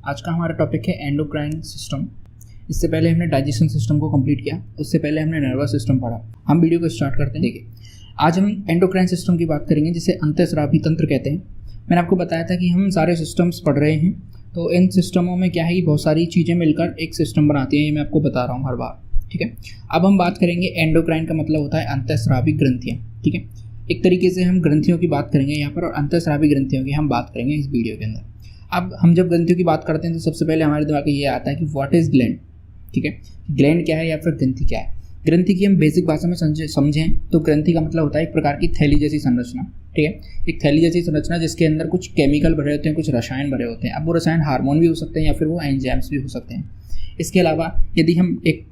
आज का हमारा टॉपिक है एंडोक्राइन सिस्टम। इससे पहले हमने डाइजेशन सिस्टम को कंप्लीट किया, उससे पहले हमने नर्वस सिस्टम पढ़ा। हम वीडियो को स्टार्ट करते हैं। देखिए, आज हम एंडोक्राइन सिस्टम की बात करेंगे, जिसे अंतःस्रावी तंत्र कहते हैं। मैंने आपको बताया था कि हम सारे सिस्टम्स पढ़ रहे हैं, तो इन सिस्टमों में क्या है कि बहुत सारी चीज़ें मिलकर एक सिस्टम बनाती हैं। ये मैं आपको बता रहा हूँ हर बार, ठीक है। अब हम बात करेंगे एंडोक्राइन का मतलब होता है अंतःस्रावी ग्रंथियाँ, ठीक है। एक तरीके से हम ग्रंथियों की बात करेंगे यहाँ पर, और अंतःस्रावी ग्रंथियों की हम बात करेंगे इस वीडियो के अंदर। अब हम जब ग्रंथियों की बात करते हैं तो सबसे पहले हमारे दिमाग में ये आता है कि व्हाट इज़ ग्लैंड, ठीक है। ग्लैंड क्या है या फिर ग्रंथि क्या है। ग्रंथि की हम बेसिक भाषा में समझें तो ग्रंथि का मतलब होता है एक प्रकार की थैली जैसी संरचना, ठीक है। एक थैली जैसी संरचना जिसके अंदर कुछ केमिकल भरे होते हैं, कुछ रसायन भरे होते हैं। अब वो रसायन हार्मोन भी हो सकते हैं या फिर वो एंजाइम्स भी हो सकते हैं। इसके अलावा यदि हम एक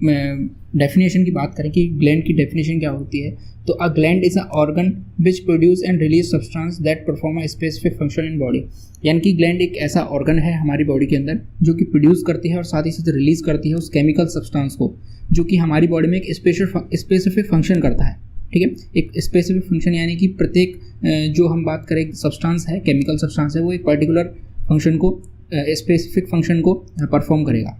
डेफिनेशन की बात करें कि ग्लैंड की डेफिनेशन क्या होती है, तो a gland is a organ which produce and release substance that perform a specific function in body. यानी कि ग्लैंड एक ऐसा ऑर्गन है हमारी बॉडी के अंदर जो कि प्रोड्यूस करती है और साथ ही साथ रिलीज करती है उस केमिकल सब्सटेंस को, जो कि हमारी बॉडी में एक स्पेसिफिक फंक्शन करता है, ठीक है। एक स्पेसिफिक फंक्शन यानी कि प्रत्येक जो हम बात करें सब्सटेंस है, केमिकल सब्सटेंस है, वो एक पर्टिकुलर फंक्शन को, स्पेसिफिक फंक्शन को परफॉर्म करेगा।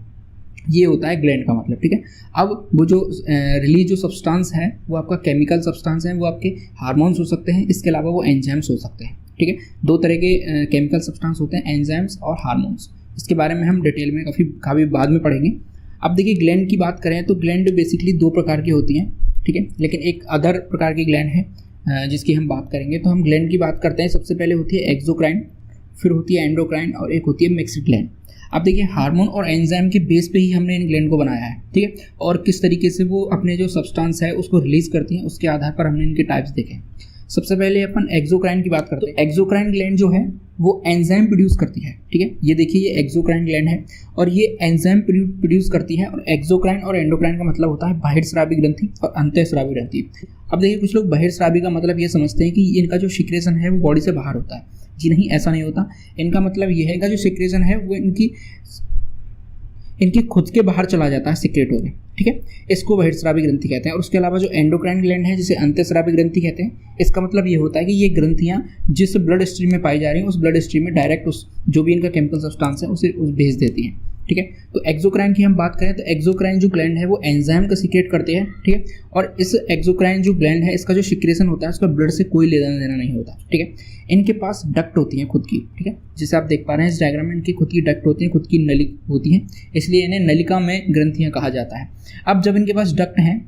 ये होता है ग्लैंड का मतलब, ठीक है। अब वो जो रिलीज जो सब्सटेंस है वो आपका केमिकल सब्सटेंस है, वो आपके हार्मोन्स हो सकते हैं। इसके अलावा वो एंजाइम्स हो सकते हैं, ठीक है। दो तरह के केमिकल सब्सटेंस होते हैं, एंजाइम्स और हार्मोन्स। इसके बारे में हम डिटेल में काफ़ी बाद में पढ़ेंगे। अब देखिए, ग्लैंड की बात करें तो ग्लैंड बेसिकली दो प्रकार की होती हैं, ठीक है। लेकिन एक अदर प्रकार की ग्लैंड है जिसकी हम बात करेंगे। तो हम ग्लैंड की बात करते हैं, सबसे पहले होती है एक्सोक्राइन, फिर होती है एंडोक्राइन और एक होती है मिक्स्ड ग्लैंड। अब देखिए, हार्मोन और एंजाइम के बेस पे ही हमने इन ग्लैंड को बनाया है, ठीक है। और किस तरीके से वो अपने जो सब्सटेंस है उसको रिलीज करती हैं, उसके आधार पर हमने इनके टाइप्स देखे। सबसे पहले अपन एक्सोक्राइन की बात करते हैं। एक्सोक्राइन ग्लैंड जो है वो एंजाइम प्रोड्यूस करती है, ठीक है। ये देखिए, ये एक्सोक्राइन ग्लैंड है और ये एंजाइम प्रोड्यूस करती है। और एक्सोक्राइन और एंडोक्राइन का मतलब होता है बहिर्स्रावी ग्रंथि और अंतःस्रावी ग्रंथि। अब देखिए, कुछ लोग बहिर्स्रावी का मतलब ये समझते हैं कि इनका जो सिक्रेशन है वो बॉडी से बाहर होता है। जी नहीं, ऐसा नहीं होता। इनका मतलब ये है कि जो सिक्रेशन है वो इनकी खुद के बाहर चला जाता है, सीक्रेट हो गया, ठीक है। इसको बहिर्स्रावी ग्रंथि कहते हैं। और उसके अलावा जो एंडोक्राइन ग्लैंड है जिसे अंतःस्रावी ग्रंथि कहते हैं, इसका मतलब ये होता है कि ये ग्रंथियां जिस ब्लड स्ट्रीम में पाई जा रही हैं उस ब्लड स्ट्रीम में डायरेक्ट उस जो भी इनका केमिकल सब्सटेंस है उसे भेज देती हैं, ठीक है। तो एक्सोक्राइन की हम बात करें तो एक्सोक्राइन जो ग्लैंड है वो एंजाइम का सीक्रेट करते हैं, ठीक है। और इस एक्सोक्राइन जो ग्लैंड है इसका जो सिक्रेशन होता है उसका ब्लड से कोई लेना देना नहीं होता, ठीक है। इनके पास डक्ट होती हैं खुद की, ठीक है। जैसे आप देख पा रहे हैं इस डायग्राम में, इनकी खुद की डक्ट होती हैं, खुद की नली होती हैं, इसलिए इन्हें नलिका में ग्रंथियां कहा जाता है। अब जब इनके पास डक्ट हैं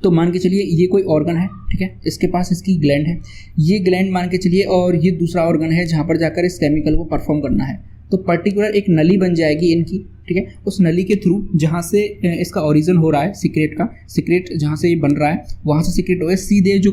तो मान के चलिए ये कोई ऑर्गन है, ठीक है। इसके पास इसकी ग्लैंड है, ये ग्लैंड मान के चलिए, और ये दूसरा ऑर्गन है जहाँ पर जाकर इस केमिकल को परफॉर्म करना है। तो पर्टिकुलर एक नली बन जाएगी इनकी, ठीक है। उस नली के थ्रू जहाँ से इसका ओरिजिन हो रहा है सीक्रेट जहाँ से ये बन रहा है वहाँ से सीक्रेट हो गया, सीधे जो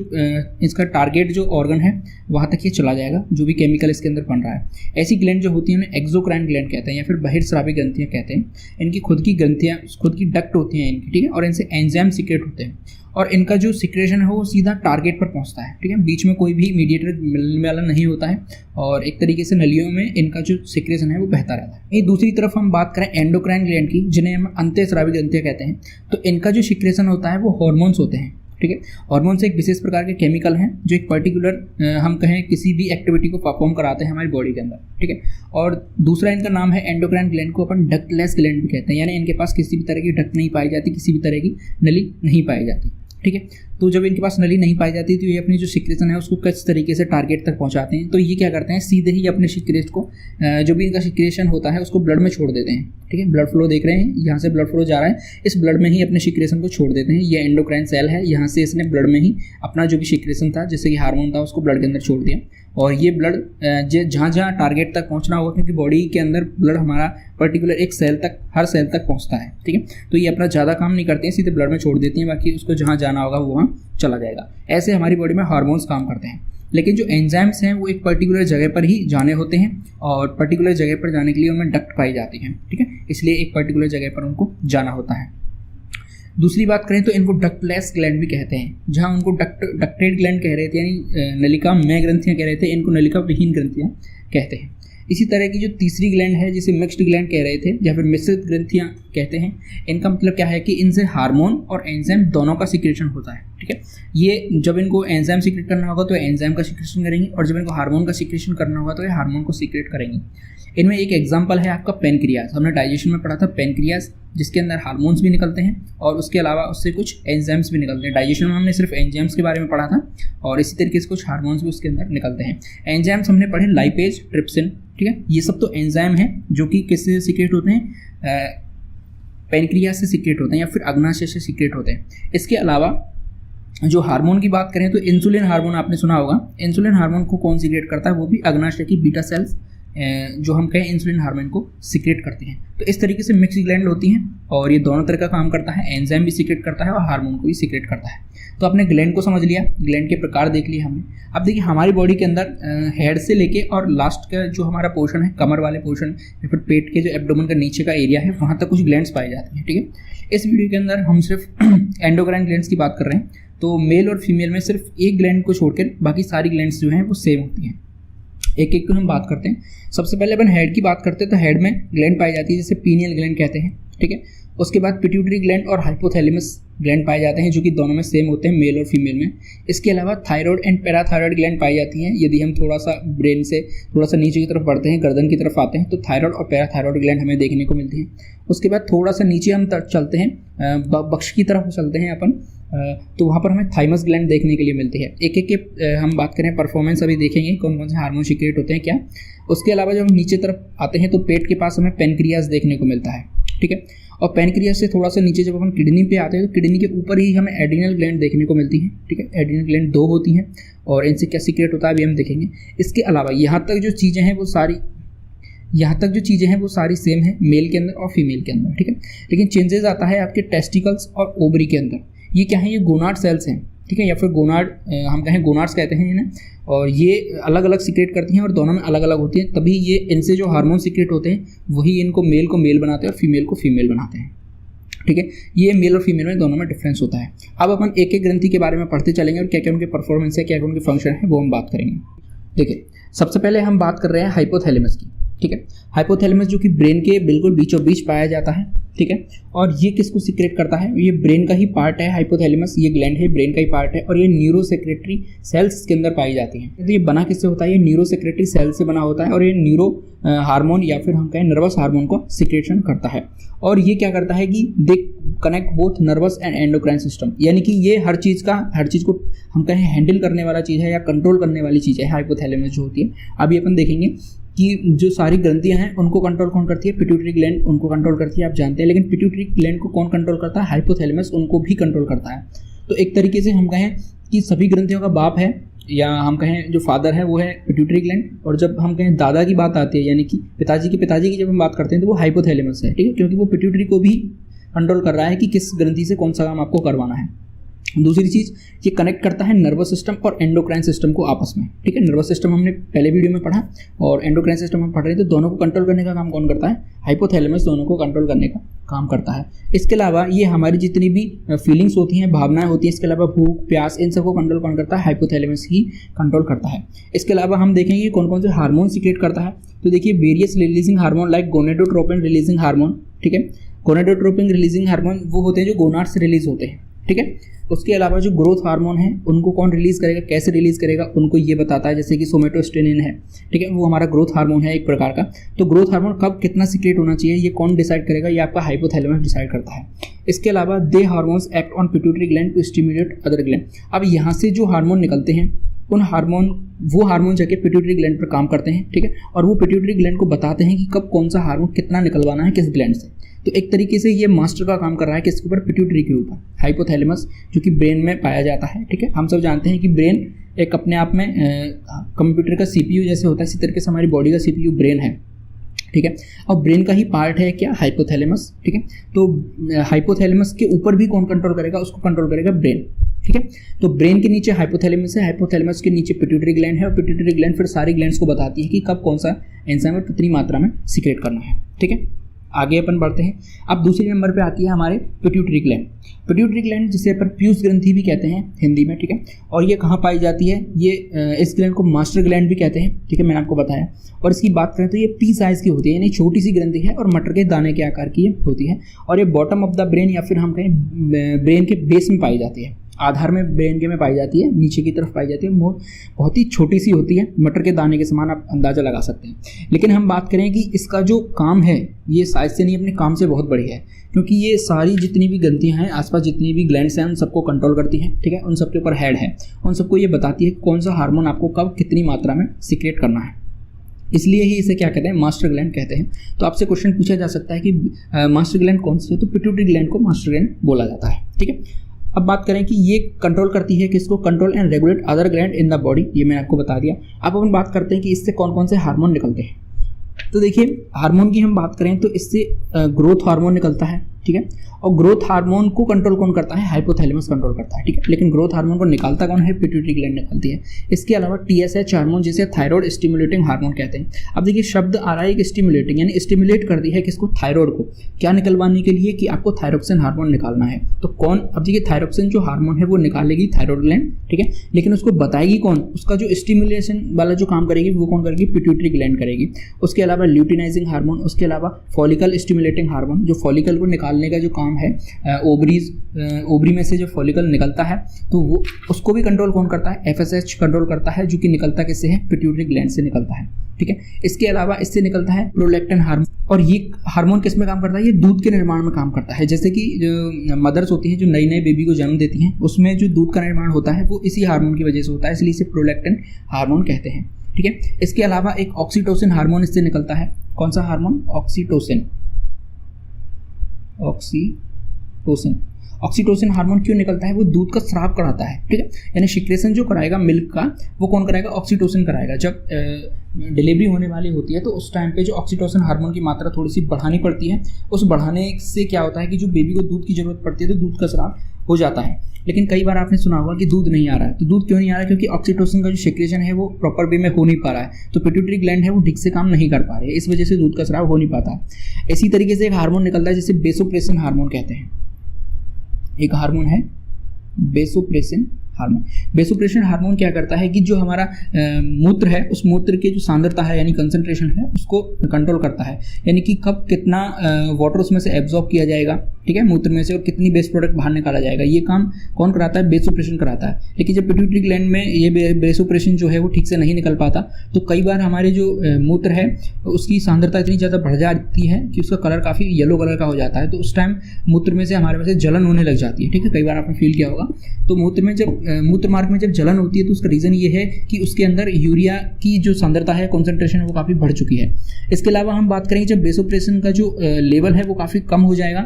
इसका टारगेट जो ऑर्गन है वहाँ तक ये चला जाएगा, जो भी केमिकल इसके अंदर बन रहा है। ऐसी ग्लैंड जो होती है एक्सोक्राइन ग्लैंड कहते हैं या फिर बहिर्स्रावी ग्रंथियाँ कहते हैं। इनकी खुद की ग्रंथियाँ, खुद की डक्ट होती हैं इनकी, ठीक है। और इनसे एंजाइम सीक्रेट होते हैं और इनका जो सिक्रेशन है वो सीधा टारगेट पर पहुंचता है, ठीक है। बीच में कोई भी मीडिएटर मिलने वाला नहीं होता है और एक तरीके से नलियों में इनका जो सिक्रेशन है वो बहता रहता है। ये दूसरी तरफ हम बात करें एंडोक्राइन ग्लैंड की, जिन्हें हम अंतःस्रावी ग्रंथियाँ कहते हैं। तो इनका जो सिक्रेशन होता है वो हार्मोन्स होते हैं, ठीक है। हार्मोन्स एक विशेष प्रकार के केमिकल हैं जो एक पर्टिकुलर हम कहें किसी भी एक्टिविटी को परफॉर्म कराते हैं हमारी बॉडी के अंदर, ठीक है। और दूसरा इनका नाम है एंडोक्राइन ग्लैंड को अपन डक्टलेस ग्लैंड भी कहते हैं, यानी इनके पास किसी भी तरह की डक्ट नहीं पाई जाती, किसी भी तरह की नली नहीं पाई जाती, ठीक है। तो जब इनके पास नली नहीं पाई जाती तो ये अपनी जो सिक्रेशन है उसको किस तरीके से टारगेट तक पहुंचाते हैं। तो ये क्या करते हैं, सीधे ही अपने सिक्रेट को, जो भी इनका सिक्रेशन होता है उसको ब्लड में छोड़ देते हैं, ठीक है। ब्लड फ्लो देख रहे हैं, यहाँ से ब्लड फ्लो जा रहा है, इस ब्लड में ही अपने सिक्रेशन को छोड़ देते हैं। ये एंडोक्राइन सेल है, यहाँ से इसने ब्लड में ही अपना जो भी सिक्रेशन था, जैसे कि हार्मोन था, उसको ब्लड के अंदर छोड़ दिया। और ये ब्लड जहाँ जहाँ टारगेट तक पहुँचना होगा, क्योंकि बॉडी के अंदर ब्लड हमारा पर्टिकुलर एक सेल तक, हर सेल तक पहुँचता है, ठीक है। तो ये अपना ज़्यादा काम नहीं करते हैं, सीधे ब्लड में छोड़ देती हैं, बाकी उसको जहाँ जाना होगा वो वहाँ चला जाएगा। ऐसे हमारी बॉडी में हार्मोन्स काम करते हैं। लेकिन जो एंजाइम्स हैं वो एक पर्टिकुलर जगह पर ही जाने होते हैं और पर्टिकुलर जगह पर जाने के लिए उनमें डक्ट पाई जाती हैं, ठीक है। इसलिए एक पर्टिकुलर जगह पर उनको जाना होता है। दूसरी बात करें तो इनको डक्टलेस ग्लैंड भी कहते हैं। जहाँ उनको डक्टेड ग्लैंड कह रहे थे, यानी नलिका में ग्रंथियाँ कह रहे थे, इनको नलिका विहीन ग्रंथियाँ कहते हैं। इसी तरह की जो तीसरी ग्लैंड है जिसे मिक्स्ड ग्लैंड कह रहे थे या फिर मिश्रित ग्रंथियाँ कहते हैं, इनका मतलब क्या है कि इनसे हार्मोन और एंजाइम दोनों का सिक्रेशन होता है, ठीक है। ये जब इनको एंजाइम सीक्रेट करना होगा तो एंजाइम का सिक्रेशन करेंगी और जब इनको हार्मोन का सिक्रेशन करना होगा तो ये हार्मोन को सीक्रेट करेंगी। इनमें एक एग्जांपल है आपका पेनक्रियाज। हमने डाइजेशन में पढ़ा था पेनक्रियाज, जिसके अंदर हार्मोन्स भी निकलते हैं और उसके अलावा उससे कुछ एंजाइम्स भी निकलते हैं। डाइजेशन में हमने सिर्फ एंजाइम्स के बारे में पढ़ा था और इसी तरीके से कुछ हार्मोन्स भी उसके अंदर निकलते हैं। एंजाइम्स हमने पढ़े लाइपेज, ट्रिप्सिन, ठीक है, ये सब तो एंजाइम हैं जो कि किससे सीक्रेट होते हैं, पेनक्रियाज से सीक्रेट होते हैं या फिर अग्नाशय से सीक्रेट होते हैं। इसके अलावा जो हार्मोन की बात करें तो इंसुलिन हार्मोन आपने सुना होगा। इंसुलिन हार्मोन को कौन सीक्रेट करता है, वो भी अग्नाशय की बीटा सेल्स जो हम कहें इंसुलिन हार्मोन को सीक्रेट करती हैं। तो इस तरीके से मिक्स ग्लैंड होती हैं और ये दोनों तरह का काम करता है, एंजाइम भी सीक्रेट करता है और हार्मोन को भी सीक्रेट करता है। तो आपने ग्लैंड को समझ लिया, ग्लैंड के प्रकार देख लिए हमने। अब देखिए हमारी बॉडी के अंदर हेड से लेके और लास्ट का जो हमारा पोर्शन है, कमर वाले पोर्शन या फिर पेट के जो एब्डोमेन का नीचे का एरिया है, वहाँ तक कुछ ग्लैंड्स पाए जाते हैं, ठीक है। इस वीडियो के अंदर हम सिर्फ एंडोक्राइन ग्लैंड्स की बात कर रहे हैं। तो मेल और फीमेल में सिर्फ एक ग्लैंड को छोड़कर बाकी सारी ग्लैंड्स जो हैं वो सेम होती हैं। एक एक को हम बात करते हैं। सबसे पहले अपन हेड की बात करते हैं तो हेड में ग्लैंड पाई जाती है जिसे पीनियल ग्लैंड कहते हैं, ठीक है। उसके बाद पिट्यूटरी ग्लैंड और हाइपोथैलेमस ग्लैंड पाए जाते हैं जो कि दोनों में सेम होते हैं, मेल और फीमेल में। इसके अलावा थायराइड एंड पैराथायराइड ग्लैंड पाई जाती हैं। यदि हम थोड़ा सा ब्रेन से थोड़ा सा नीचे की तरफ बढ़ते हैं, गर्दन की तरफ आते हैं, तो थायराइड और पैराथायराइड ग्लैंड हमें देखने को मिलती हैं। उसके बाद थोड़ा सा नीचे हम चलते हैं, बक्ष की तरफ चलते हैं अपन, तो वहाँ पर हमें थाइमस ग्लैंड देखने के लिए मिलती है। एक एक के हम बात करें परफॉर्मेंस अभी देखेंगे कौन कौन से हार्मोन सीक्रेट होते हैं क्या। उसके अलावा जब हम नीचे तरफ आते हैं तो पेट के पास हमें पेनक्रियाज देखने को मिलता है, ठीक है। और पेनक्रियाज से थोड़ा सा नीचे जब हम किडनी पे आते हैं तो किडनी के ऊपर ही हमें एड्रिनल ग्लैंड देखने को मिलती है, ठीक है। एड्रिनल ग्लैंड 2 होती हैं और इनसे क्या सीक्रेट होता है अभी हम देखेंगे। इसके अलावा यहाँ तक जो चीज़ें हैं वो सारी सेम है मेल के अंदर और फीमेल के अंदर, ठीक है। लेकिन चेंजेस आता है आपके टेस्टिकल्स और ओवरी के अंदर। ये क्या है, ये गोनाड सेल्स हैं, ठीक है, या फिर गोनाड हम कहें गोनाड्स कहते हैं इन्हें। और ये अलग अलग सीक्रेट करती हैं और दोनों में अलग अलग होती हैं, तभी ये इनसे जो हार्मोन सीक्रेट होते हैं वही इनको मेल को मेल बनाते हैं और फीमेल को फीमेल बनाते हैं, ठीक है। ये मेल और फीमेल में दोनों में डिफरेंस होता है। अब अपन एक एक ग्रंथि के बारे में पढ़ते चलेंगे और क्या क्या उनके परफॉर्मेंस है, क्या क्या उनके फंक्शन है, वो हम बात करेंगे। देखिए सबसे पहले हम बात कर रहे हैं हाइपोथैलेमस की, ठीक है। हाइपोथैलेमस जो कि ब्रेन के बिल्कुल बीचों बीच पाया जाता है, ठीक है। और ये किसको सीक्रेट करता है, ये ब्रेन का ही पार्ट है। हाइपोथैलेमस ये ग्लैंड है, ब्रेन का ही पार्ट है और ये न्यूरो सेक्रेटरी सेल्स के अंदर पाई जाती हैं। तो ये बना किससे होता है, ये न्यूरो सेक्रेटरी सेल से बना होता है और ये न्यूरो हार्मोन या फिर हम कहें नर्वस हार्मोन को सीक्रेशन करता है। और ये क्या करता है कि they connect both nervous and endocrine system, यानी कि ये हर चीज़ को हम कहें हैंडल करने वाला चीज़ है या कंट्रोल करने वाली चीज़ है हाइपोथैलेमस जो होती है। अभी अपन देखेंगे कि जो सारी ग्रंथियां हैं उनको कंट्रोल कौन करती है, पिट्यूटरी ग्लैंड उनको कंट्रोल करती है, आप जानते हैं। लेकिन पिट्यूटरी ग्लैंड को कौन कंट्रोल करता है, हाइपोथैलेमस उनको भी कंट्रोल करता है। तो एक तरीके से हम कहें कि सभी ग्रंथियों का बाप है या हम कहें जो फादर है वो है पिट्यूटरी ग्लैंड। और जब हम कहें दादा की बात आती है यानी कि पिताजी की जब हम बात करते हैं तो वो हाइपोथैलेमस है, ठीक है, क्योंकि वो पिट्यूटरी को भी कंट्रोल कर रहा है कि किस ग्रंथि से कौन सा काम आपको करवाना है। दूसरी चीज़, ये कनेक्ट करता है नर्वस सिस्टम और एंडोक्राइन सिस्टम को आपस में, ठीक है। नर्वस सिस्टम हमने पहले वीडियो में पढ़ा और एंडोक्राइन सिस्टम हम पढ़ रहे हैं, तो दोनों को कंट्रोल करने का काम कौन करता है, हाइपोथैलेमस दोनों को कंट्रोल करने का काम करता है। इसके अलावा ये हमारी जितनी भी फीलिंग्स होती हैं, भावनाएं होती हैं, इसके अलावा भूख प्यास, इन सबको कंट्रोल कौन करता है, हाइपोथैलेमस ही कंट्रोल करता है। इसके अलावा हम देखेंगे कौन कौन से हार्मोन सीक्रेट करता है। तो देखिए various releasing hormone like gonadotropin releasing hormone, ठीक है। गोनेडोट्रोपिन रिलीजिंग हार्मोन वो होते हैं जो गोनाड से रिलीज होते हैं, ठीक है। उसके अलावा जो ग्रोथ हार्मोन है उनको कौन रिलीज़ करेगा, कैसे रिलीज़ करेगा, उनको ये बताता है, जैसे कि सोमेटोस्टेनिन है, ठीक है, वो हमारा ग्रोथ हार्मोन है एक प्रकार का। तो ग्रोथ हार्मोन कब कितना सीक्रेट होना चाहिए ये कौन डिसाइड करेगा, ये आपका हाइपोथैलेमस डिसाइड करता है। इसके अलावा they hormones act on pituitary gland to stimulate other gland. अब यहाँ से जो हार्मोन निकलते हैं वो हार्मोन जाके पिट्यूटरी ग्लैंड पर काम करते हैं, ठीक है, और वो पिट्यूटरी ग्लैंड को बताते हैं कि कब कौन सा हार्मोन कितना निकलवाना है किस ग्लैंड से। तो एक तरीके से ये मास्टर का काम कर रहा है किसके ऊपर, पिट्यूटरी के ऊपर, हाइपोथैलेमस जो कि ब्रेन में पाया जाता है, ठीक है। हम सब जानते हैं कि ब्रेन एक अपने आप में कंप्यूटर का सीपीयू जैसे होता है, इसी तरीके से हमारी बॉडी का सीपीयू ब्रेन है, ठीक है। और ब्रेन का ही पार्ट है क्या, हाइपोथैलेमस, ठीक है। तो हाइपोथैलेमस के ऊपर भी कौन कंट्रोल करेगा, उसको कंट्रोल करेगा ब्रेन, ठीक है। तो ब्रेन के नीचे हाइपोथैलेमस है, हाइपोथैलेमस के नीचे पिट्यूटरी ग्लैंड है और पिट्यूटरी ग्लैंड फिर सारी ग्लैंड्स को बताती है कि कब कौन सा एंजाइम और कितनी मात्रा में सीक्रेट करना है, ठीक है। आगे अपन बढ़ते हैं। अब दूसरे नंबर पे आती है हमारे पिट्यूटरी ग्लैंड। पिट्यूटरी ग्लैंड जिसे अपन पीयूष ग्रंथि भी कहते हैं हिंदी में, ठीक है। और ये कहाँ पाई जाती है, ये इस ग्लैंड को मास्टर ग्लैंड भी कहते हैं, ठीक है, मैंने आपको बताया। और इसकी बात करें तो ये पी साइज़ की होती है, यानी छोटी सी ग्रंथि है और मटर के दाने के आकार की ये होती है और ये बॉटम ऑफ द ब्रेन या फिर हम कहें ब्रेन के बेस में पाई जाती है। आधार में ब्रेन के में पाई जाती है, नीचे की तरफ पाई जाती है, बहुत ही छोटी सी होती है, मटर के दाने के समान आप अंदाज़ा लगा सकते हैं। लेकिन हम बात करें कि इसका जो काम है ये साइज से नहीं, अपने काम से बहुत बड़ी है, क्योंकि ये सारी जितनी भी ग्रंथियाँ हैं, आसपास जितनी भी ग्लैंड्स हैं, उन सबको कंट्रोल करती हैं, ठीक है। उन सबके ऊपर हेड है, उन सबको ये बताती है कौन सा हार्मोन आपको कब कितनी मात्रा में सीक्रेट करना है। इसलिए ही इसे क्या कहते हैं, मास्टर ग्लैंड कहते हैं। तो आपसे क्वेश्चन पूछा जा सकता है कि मास्टर ग्लैंड कौन सी है, तो पिट्यूटरी ग्लैंड को मास्टर ग्लैंड बोला जाता है, ठीक है। अब बात करें कि ये कंट्रोल करती है किसको, control and regulate other gland in the body, ये मैंने आपको बता दिया। अब अपन बात करते हैं कि इससे कौन कौन से हार्मोन निकलते हैं। तो देखिए, हार्मोन की हम बात करें तो इससे ग्रोथ हार्मोन निकलता है, ठीक है। और ग्रोथ हार्मोन को कंट्रोल कौन करता है, हाइपोथैलेमस कंट्रोल करता है, ठीक है। लेकिन ग्रोथ हार्मोन को निकालता कौन है, पिट्यूटरी ग्लैंड निकालती है। इसके अलावा TSH हार्मोन, जिसे थायराइड स्टिमुलेटिंग हार्मोन कहते हैं। अब देखिए शब्द आ रहा है कि स्टिमुलेटिंग, यानी स्टिमुलेट कर दी है किसको, थायराइड को, क्या निकलवाने के लिए कि आपको थायरोक्सिन हार्मोन निकालना है। तो कौन, अब देखिए थायरोक्सिन जो हार्मोन है वो निकालेगी थायराइड ग्लैंड, ठीक है। लेकिन उसको बताएगी कौन, उसका जो स्टिमुलेशन वाला जो काम करेगी वो कौन करेगी, पिट्यूटरी ग्लैंड करेगी। उसके अलावा ल्यूटिनाइजिंग हार्मोन, उसके अलावा फॉलिकल स्टिमुलेटिंग हार्मोन, जो फॉलिकल को निकालने का जो काम है, ओवरी में से जो फॉलिकल निकलता है तो वो उसको भी कंट्रोल कौन करता है, FSH कंट्रोल करता है, जो कि निकलता किससे है, पिट्यूटरी ग्लैंड से निकलता है, ठीक है। इसके अलावा इससे निकलता है प्रोलैक्टिन हार्मोन, और ये हार्मोन किस में काम करता है, ये दूध के निर्माण में काम करता है। जैसे कि जो मदर्स होती हैं जो नई नई बेबी को जन्म देती हैं, उसमें जो दूध का निर्माण होता है वो इसी हार्मोन की वजह से होता है, इसलिए इसे प्रोलैक्टिन हार्मोन कहते हैं, ठीक है। इसके अलावा एक ऑक्सीटोसिन हार्मोन इससे निकलता है, कौन सा हार्मोन, ऑक्सीटोसिन। ऑक्सीटोसिन हार्मोन क्यों निकलता है, वो दूध का स्राव कराता है, ठीक है। यानी सिक्रेशन जो कराएगा मिल्क का, वो कौन कराएगा, ऑक्सीटोसिन कराएगा। जब डिलीवरी होने वाली होती है तो उस टाइम पे जो ऑक्सीटोसिन हार्मोन की मात्रा थोड़ी सी बढ़ानी पड़ती है। उस बढ़ाने से क्या होता है कि जो बेबी को दूध की जरूरत पड़ती है तो दूध का स्राव हो जाता है। लेकिन कई बार आपने सुना होगा कि दूध नहीं आ रहा है, तो दूध क्यों नहीं आ रहा है, क्योंकि ऑक्सीटोसिन का जो सिक्रेशन है वो प्रॉपर वे में हो नहीं पा रहा है, तो पिट्यूटरी ग्लैंड है वो ठीक से काम नहीं कर पा रही है, इस वजह से दूध का स्राव हो नहीं पाता है। इसी तरीके से एक हार्मोन निकलता है जिसे बेसोप्रेसिन हार्मोन कहते हैं। एक हार्मोन है बेसोप्रेसिन हार्मोन। बेसोप्रेसिन हार्मोन क्या करता है कि जो हमारा मूत्र है, उस मूत्र की जो सांद्रता है यानी कंसंट्रेशन है, उसको कंट्रोल करता है। यानी कि कब कितना वाटर उसमें से एब्जॉर्ब किया जाएगा, ठीक है, मूत्र में से, और कितनी बेस्ट प्रोडक्ट बाहर निकाला जाएगा, ये काम कौन कराता है, बेसोप्रेसिन कराता है। लेकिन जब पिट्यूटरी ग्लैंड में ये बेसोप्रेसिन जो है वो ठीक से नहीं निकल पाता, तो कई बार हमारे जो मूत्र है उसकी सांद्रता इतनी ज़्यादा बढ़ जाती है कि उसका कलर काफ़ी येलो कलर का हो जाता है। तो उस टाइम मूत्र में से हमारे में से जलन होने लग जाती है, ठीक है। कई बार आपने फील किया होगा। तो मूत्र में जब मूत्र मार्ग में जब जलन होती है तो उसका रीज़न ये है कि उसके अंदर यूरिया की जो सांद्रता है, कॉन्सेंट्रेशन, वो काफ़ी बढ़ चुकी है। इसके अलावा हम बात करेंगे जब बेसोप्रेसिन का जो लेवल है वो काफ़ी कम हो जाएगा,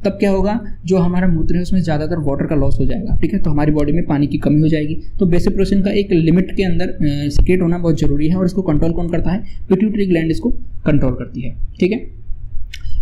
तब क्या होगा, जो हमारा मूत्र है उसमें ज़्यादातर वाटर का लॉस हो जाएगा, ठीक है। तो हमारी बॉडी में पानी की कमी हो जाएगी। तो बेसोप्रेसिन का एक लिमिट के अंदर सीक्रेट होना बहुत ज़रूरी है, और इसको कंट्रोल कौन करता है, पिट्यूटरी ग्लैंड इसको कंट्रोल करती है, ठीक है।